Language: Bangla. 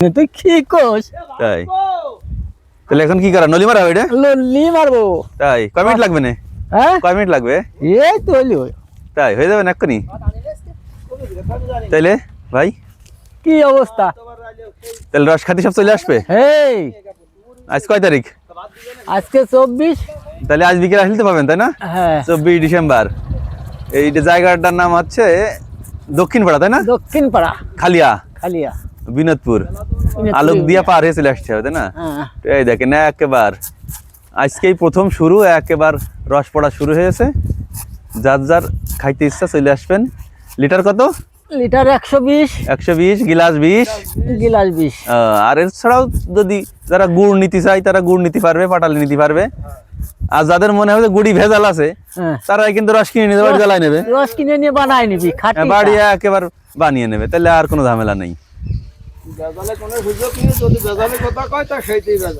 তুই কি কোস? তাই তাহলে এখন কি করা নলি মারা এটা ললি মারবো। তাই কয় মিনিট লাগবে না হ্যাঁ কয় মিনিট লাগবে এই তো হইলো। তাই হয়ে যাবে না এক্ষুনি তাইলে ভাই কি অবস্থা? তাহলে রস খাতি সব চলে আসবে এই আজ কয় তারিখ আজকে 24। তাহলে আজ বিকেলে আসলে তো পাবেন তাই না হ্যাঁ 24 ডিসেম্বর এই জায়গাটার নাম হচ্ছে দক্ষিণ পাড়া তাই না দক্ষিণ পাড়া খালিয়া খালিয়া। বিনোদপুর আলোক দিয়া পার হয়ে চলে আসছে হবে তাই না হ্যাঁ এই দেখেন একেবার আজকেই প্রথম শুরু একেবার রস পড়া শুরু হয়েছে যার যার খাইতে ইচ্ছা চলে আসবেন লিটার কত লিটার 120, 120 গিলাস 20 গিলাস 20। আর এছাড়াও যদি যারা গুড় নিতে চায় তারা গুড় নিতে পারবে পাটালি নিতে পারবে আর যাদের মনে হয় যে গুড়ি ভেজাল আছে হ্যাঁ তারাই কিন্তু রস কিনে নিতে বাড়ি জ্বালাই নেবে রস কিনে নিয়ে বানাই নিবি খাটি। বাড়ি একেবারে বানিয়ে নেবে তাহলে আর কোনো ঝামেলা নেই বেজালে কোনো সুযোগ নেই, যদি বেজালে কথা কয় তা সেইটাই বেজাল।